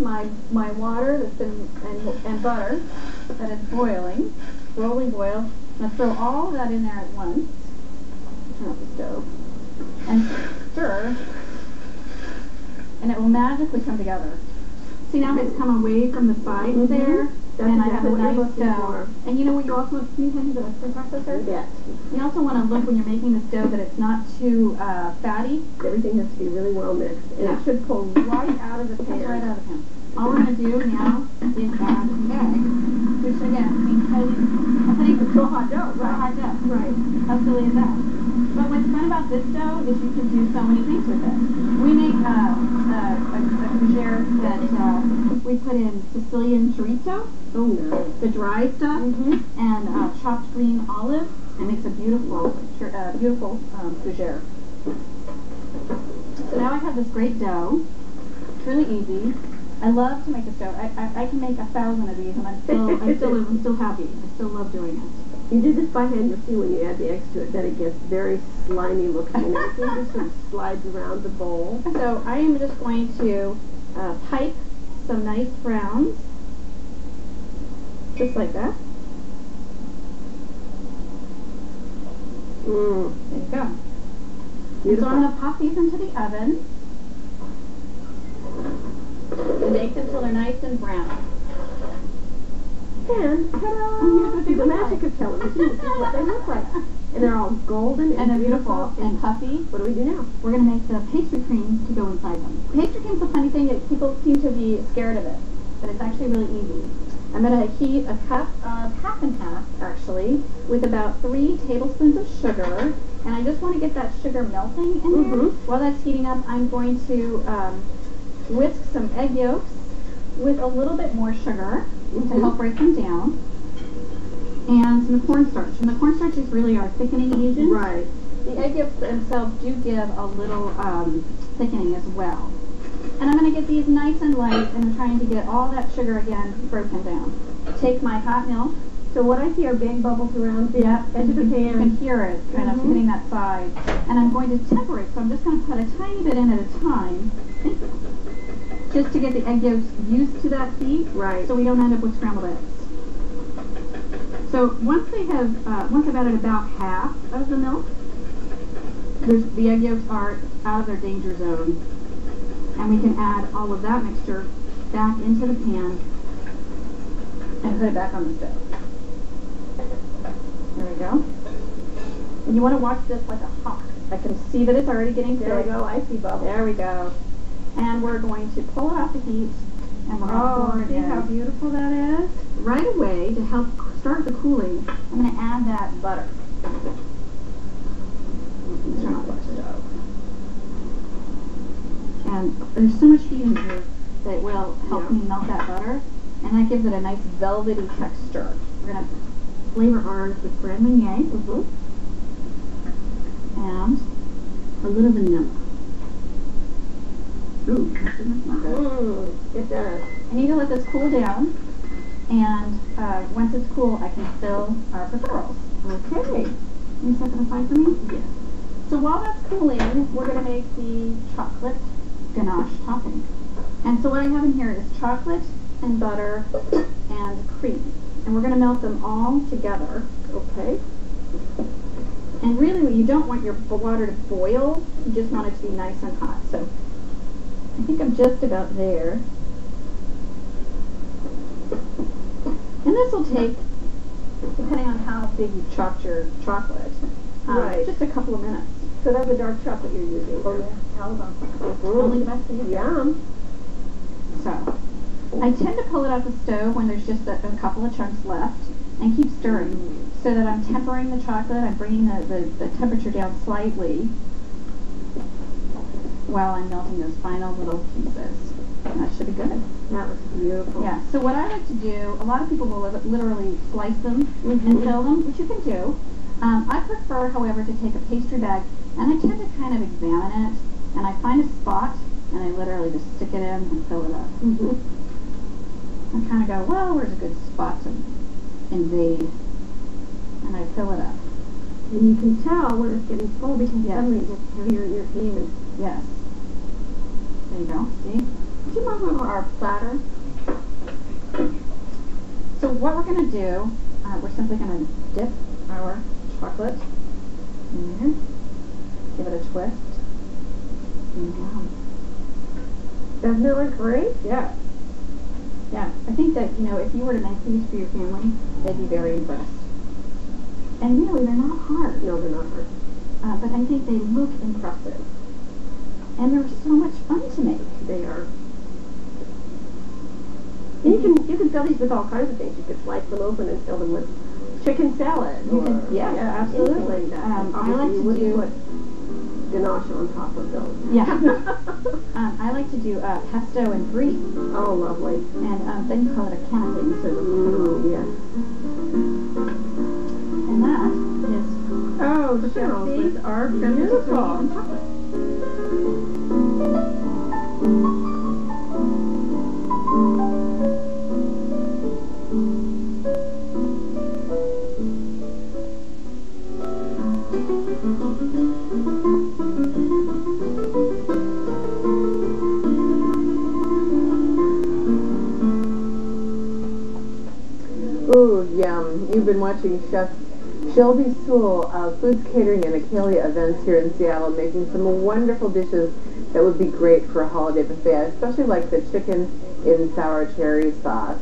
my water that's been and butter that is boiling, slowly boil. I'm going to throw all of that in there at once. Turn off the stove and stir, and it will magically come together. See, now it's come away from the sides there. That's and I have a exactly nice dough. And you know what you also want, can you hand me the food processor? Yes. You also want to look when you're making this dough that it's not too fatty. Everything has to be really well mixed. And Yeah. it should pull right out of the pan. Right out of the pan. All we're going to do now is add egg, which again means I'm putting It's a hot dough, a hot dough. Right. How silly is that? But what's fun about this dough is you can do so many things with it. We make a couture that we put in Sicilian chorizo. Oh, no. The dry stuff, and chopped green olive, and makes a beautiful, fougere. So now I have this great dough. It's really easy. I love to make this dough. I can make 1,000 of these, and I'm still happy. I still love doing it. You do this by hand. You'll see when you add the eggs to it that it gets very slimy looking, and everything just sort of slides around the bowl. So I am just going to pipe some nice browns. Just like that. There you go. Beautiful. So I'm going to pop these into the oven and bake them until they're nice and brown. And ta-da! The magic of television. This is what they look like. And they're all golden and they're beautiful and puffy. What do we do now? We're going to make the pastry cream to go inside them. Pastry cream's a funny thing that people seem to be scared of it, but it's actually really easy. I'm going to heat a cup of half and half, actually, with about 3 tablespoons of sugar. And I just want to get that sugar melting in there. While that's heating up, I'm going to whisk some egg yolks with a little bit more sugar to help break them down. And some cornstarch. And the cornstarch is really our thickening agent. Right. The egg yolks themselves do give a little thickening as well. And I'm going to get these nice and light, and I'm trying to get all that sugar again broken down. Take my hot milk. So what I see are big bubbles around the edge of the pan. You can hear it kind of hitting that side. And I'm going to temper it, so I'm just going to put a tiny bit in at a time, just to get the egg yolks used to that heat, so we don't end up with scrambled eggs. So once I've added about half of the milk, the egg yolks are out of their danger zone. And we can add all of that mixture back into the pan and put it back on the stove. There we go. And you want to watch this like a hawk. I can see that it's already getting thick. There we go. I see bubbles. There we go. And we're going to pull it off the heat, and we're going to pour it in. See how beautiful that is? Right away, to help start the cooling, I'm going to add that butter. Turn off the stove. And there's so much heat in here that will help me melt that butter, and that gives it a nice velvety texture. We're going to flavor ours with Grand Marnier and a little vanilla. Ooh, that doesn't smell good. It does. I need to let this cool down, and once it's cool, I can fill our profiteroles. Okay. Can you set that aside for me? Yes. So while that's cooling, we're going to make the chocolate ganache topping. And so what I have in here is chocolate and butter and cream. And we're going to melt them all together. Okay. And really, you don't want your water to boil. You just want it to be nice and hot. So I think I'm just about there. And this will take, depending on how big you chopped your chocolate, just a couple of minutes. So that's the dark chocolate you're using. Oh yeah, Caliban. Only the best thing. Yum. So I tend to pull it off the stove when there's just a couple of chunks left, and keep stirring so that I'm tempering the chocolate. I'm bringing the temperature down slightly while I'm melting those final little pieces. And that should be good. That was beautiful. Yeah, so what I like to do, a lot of people will literally slice them and fill them, which you can do. I prefer, however, to take a pastry bag, and I tend to kind of examine it, and I find a spot, and I literally just stick it in and fill it up. I kind of go, well, where's a good spot to invade? And I fill it up. And you can tell when it's getting full because suddenly it gets heavier in your hands. Yes. There you go. See? 2 move over our platter. So what we're going to do, we're simply going to dip our chocolate in there, give it a twist, and down. Doesn't it look great? Yeah. Yeah, I think that, you know, if you were to make these for your family, they'd be very impressed. And really, they're not hard. No, they're not hard. But I think they look impressive. And they're so much fun to make. They are. You can fill these with all kinds of things. You could slice them open and fill them with chicken salad. Yeah, absolutely. Anything like that. I like you to wouldn't do put ganache on top of those. Yeah. I like to do pesto and brie. Oh, lovely. And then you call it a canapé, so Yes. and that is Oh, Cheryl, these are beautiful. and chocolate. Ooh, yum. You've been watching Chef Shelby Sewell of Foods Catering and Acalia Events here in Seattle making some wonderful dishes that would be great for a holiday buffet, especially like the chicken in sour cherry sauce.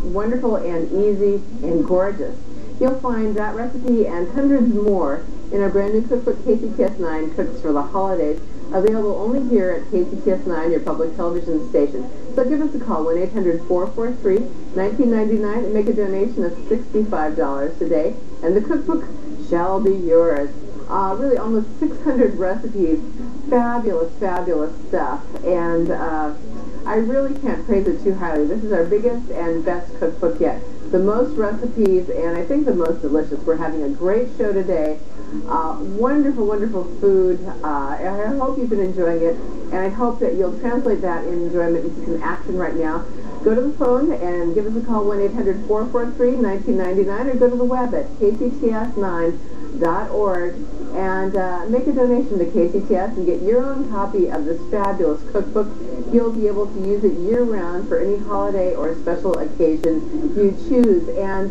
Wonderful and easy and gorgeous. You'll find that recipe and hundreds more in our brand new cookbook, KCTS9 Cooks for the Holidays, available only here at KCTS9, your public television station. So give us a call, 1-800-443-1999, and make a donation of $65 today, and the cookbook shall be yours. Really almost 600 recipes, fabulous, fabulous stuff, and I really can't praise it too highly. This is our biggest and best cookbook yet. The most recipes, and I think the most delicious. We're having a great show today. Wonderful, wonderful food. I hope you've been enjoying it, and I hope that you'll translate that enjoyment into some action right now. Go to the phone and give us a call, 1-800-443-1999, or go to the web at kcts9.org and make a donation to KCTS and get your own copy of this fabulous cookbook. You'll be able to use it year-round for any holiday or special occasion you choose. And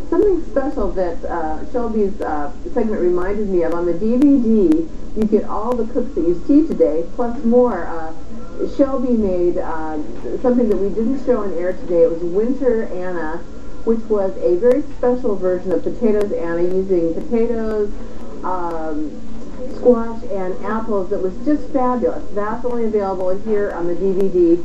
something special that Shelby's segment reminded me of, on the DVD, you get all the cooks that you see today, plus more. Shelby made something that we didn't show on air today. It was Winter Anna, which was a very special version of Potatoes Anna, using potatoes, squash, and apples. That was just fabulous. That's only available here on the DVD.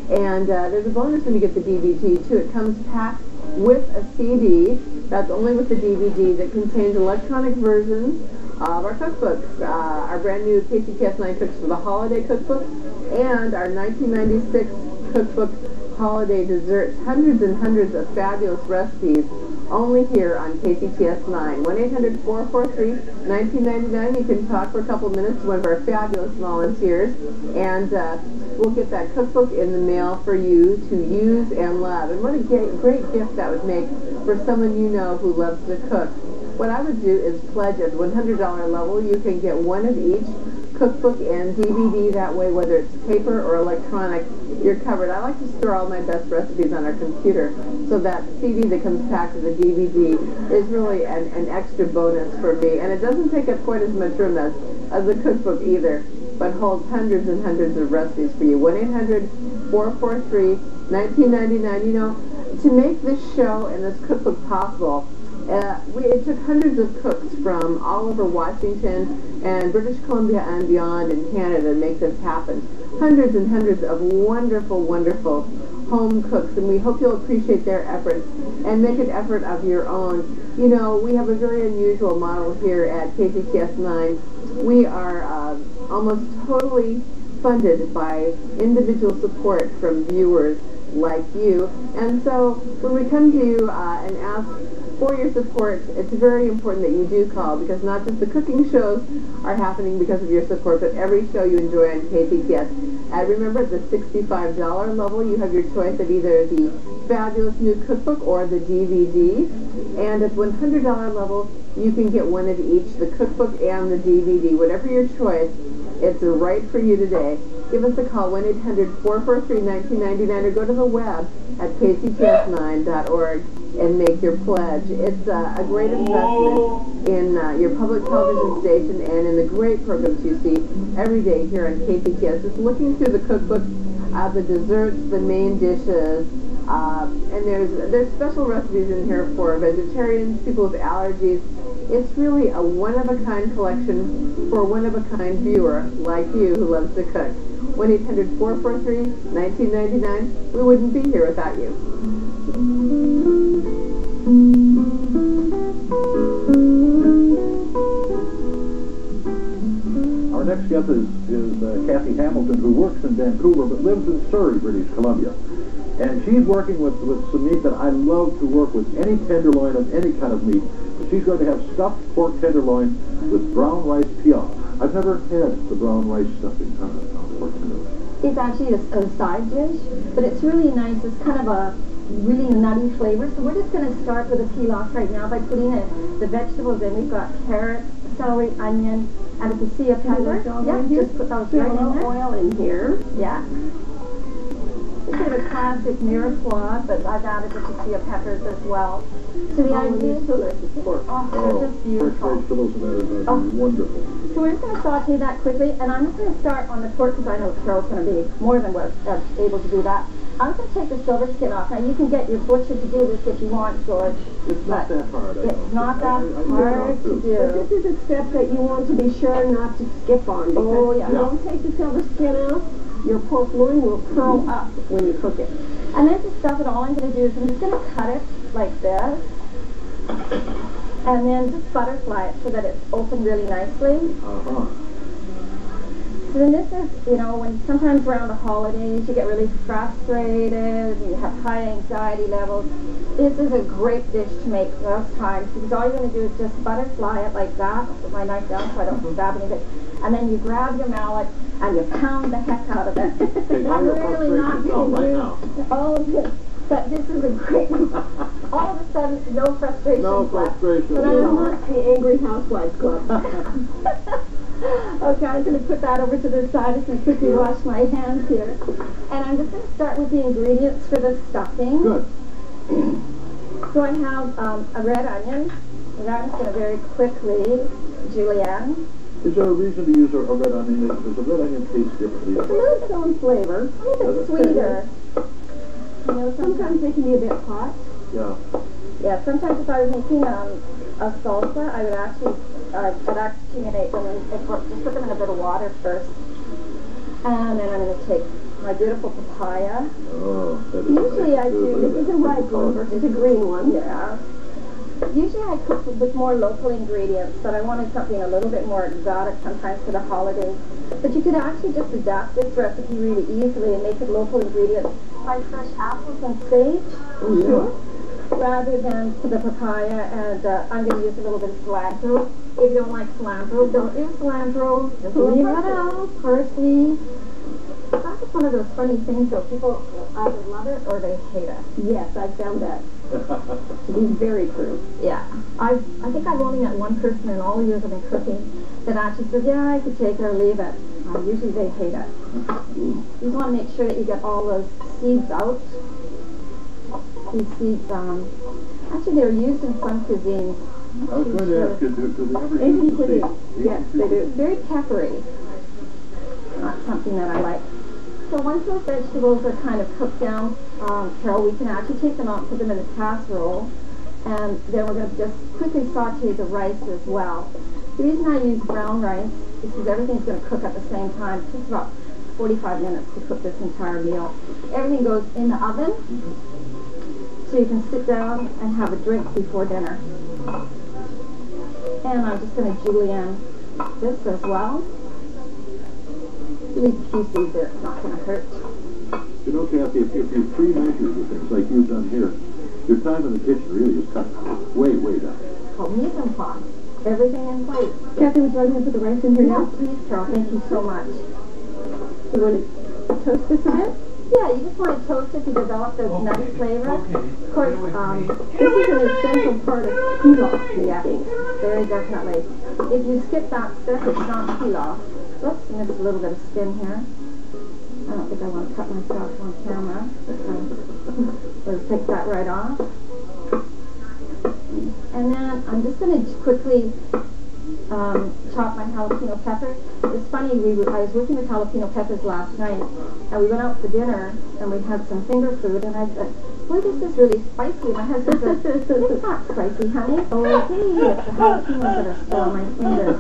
And there's a bonus when you get the DVD, too. It comes packed with a CD. That's only with the DVD, that contains electronic versions of our cookbooks. Our brand new KCTS9 Cooks for the Holiday cookbook, and our 1996 cookbook, Holiday Desserts. Hundreds and hundreds of fabulous recipes, only here on KCTS9. 1-800-443-1999. You can talk for a couple minutes to one of our fabulous volunteers, and we'll get that cookbook in the mail for you to use and love. And what a great gift that would make for someone you know who loves to cook. What I would do is pledge at the $100 level. You can get one of each cookbook and DVD. That way, whether it's paper or electronic, you're covered. I like to store all my best recipes on our computer, so that CD that comes packed with the DVD is really an extra bonus for me. And it doesn't take up quite as much room as the cookbook either, but holds hundreds and hundreds of recipes for you. 1-800-443-1999. You know, to make this show and this cookbook possible, it took hundreds of cooks from all over Washington and British Columbia and beyond in Canada to make this happen. Hundreds and hundreds of wonderful, wonderful home cooks, and we hope you'll appreciate their efforts and make an effort of your own. You know, we have a very unusual model here at KCTS9. We are almost totally funded by individual support from viewers like you, and so when we come to you and ask for your support, it's very important that you do call, because not just the cooking shows are happening because of your support, but every show you enjoy on KCTS. And remember, at the $65 level, you have your choice of either the fabulous new cookbook or the DVD. And at the $100 level, you can get one of each, the cookbook and the DVD. Whatever your choice, it's right for you today. give us a call, 1-800-443-1999, or go to the web at KCTS9.org and make your pledge. It's a great investment in your public television station and in the great programs you see every day here on KCTS. Just looking through the cookbook, the desserts, the main dishes, and there's special recipes in here for vegetarians, people with allergies. It's really a one-of-a-kind collection for a one-of-a-kind viewer like you who loves to cook. 1-800-443-1999. We wouldn't be here without you. Our next guest is Kathy Hamilton, who works in Vancouver but lives in Surrey, British Columbia. And she's working with some meat that I love to work with, any tenderloin of any kind of meat. But she's going to have stuffed pork tenderloin with brown rice piaf. I've never had the brown rice stuffing on pork tenderloin. It's actually a side dish, but it's really nice. It's kind of a really nutty flavor. So we're just going to start with a pilaf right now by putting the vegetables in. We've got carrots, celery, onion, and a cassia pepper. Yeah, just put those right in there. Oil in here. Yeah. It's sort of a classic mirepoix, but I've added the cassia peppers as well. So the idea is, they're just beautiful. Fresh vegetables and that is wonderful. So we're just going to saute that quickly, and I'm just going to start on the pork because I know Carol's going to be more than able to do that. I'm going to take the silver skin off. Now you can get your butcher to do this if you want, George. It's not that hard. It's not that hard to do. But this is a step that you want to be sure not to skip on, because if you don't take the silver skin out, your pork loin will curl up when you cook it. And then to stuff it, all I'm going to do is I'm just going to cut it like this, and then just butterfly it so that it's open really nicely. Uh-huh. So then this is, you know, when sometimes around the holidays you get really frustrated, you have high anxiety levels. This is a great dish to make those times because all you're going to do is just butterfly it like that. I'll put my knife down so I don't stab anything. And then you grab your mallet and you pound the heck out of it. I'm really not going to use all of this, but this is a great one. All of a sudden, no frustration left. But I'm not the Angry Housewives Club. Okay, I'm going to put that over to the side. I'm going to quickly wash my hands here. And I'm just going to start with the ingredients for the stuffing. Good. So I have a red onion, and I'm just going to very quickly julienne. Is there a reason to use a red onion? Does a red onion taste differently? It's a little stone flavor. A little bit sweeter. You know, Sometimes they can be a bit hot. Yeah. Yeah, sometimes if I was making a salsa, I would actually oxygenate them and just put them in a bit of water first. And then I'm going to take my beautiful papaya. Oh, that is Usually nice. I do, This is a ripe one versus a green one. yeah. Usually I cook with more local ingredients, but I wanted something a little bit more exotic sometimes for the holidays. But you could actually just adapt this recipe really easily and make it local ingredients like fresh apples and sage. Oh, yeah. Rather than for the papaya, and I'm going to use a little bit of cilantro. If you don't like cilantro, don't use cilantro. Just leave it out. Parsley. That's just one of those funny things, though. People either love it or they hate it. Yes, I found that to be very true. Yeah. I think I've only met one person in all the years I've been cooking that actually says, yeah, I could take it or leave it. Usually they hate it. You just want to make sure that you get all those seeds out. These seeds, actually they're used in some cuisines. I was going to ask, do they ever Asian use the cuisine. seeds? Yes, they do. Very peppery. Not something that I like. So once those vegetables are kind of cooked down, Carol, we can actually take them out, put them in a casserole, and then we're going to just quickly saute the rice as well. The reason I use brown rice is because everything's going to cook at the same time. It takes about 45 minutes to cook this entire meal. Everything goes in the oven, so you can sit down and have a drink before dinner. And I'm just going to julienne this as well. Leave a few seeds there, it's not going to hurt. You know, Kathy, if you pre-measure the things like you've done here, your time in the kitchen really is cut way, way down. Called mise en place. Everything in place. Kathy, would you like me to put the rice in here Yeah, now? please, Carol. Thank you so much. You want to toast this a bit? Yeah, you just want to toast it to develop those nutty flavors. Of course, This is an essential part of pilaf yeah, making. very definitely. If you skip that step, it's not pilaf. Oops, I missed a little bit of skin here. don't think I want to cut myself on camera. Let's take that right off. And then I'm just going to quickly chop my jalapeno peppers. It's funny, I was working with jalapeno peppers last night, and we went out for dinner, and we had some finger food, and I said, boy, this is really spicy. My husband said, it's not spicy, honey. Okay, it's the jalapenos that are still on my fingers.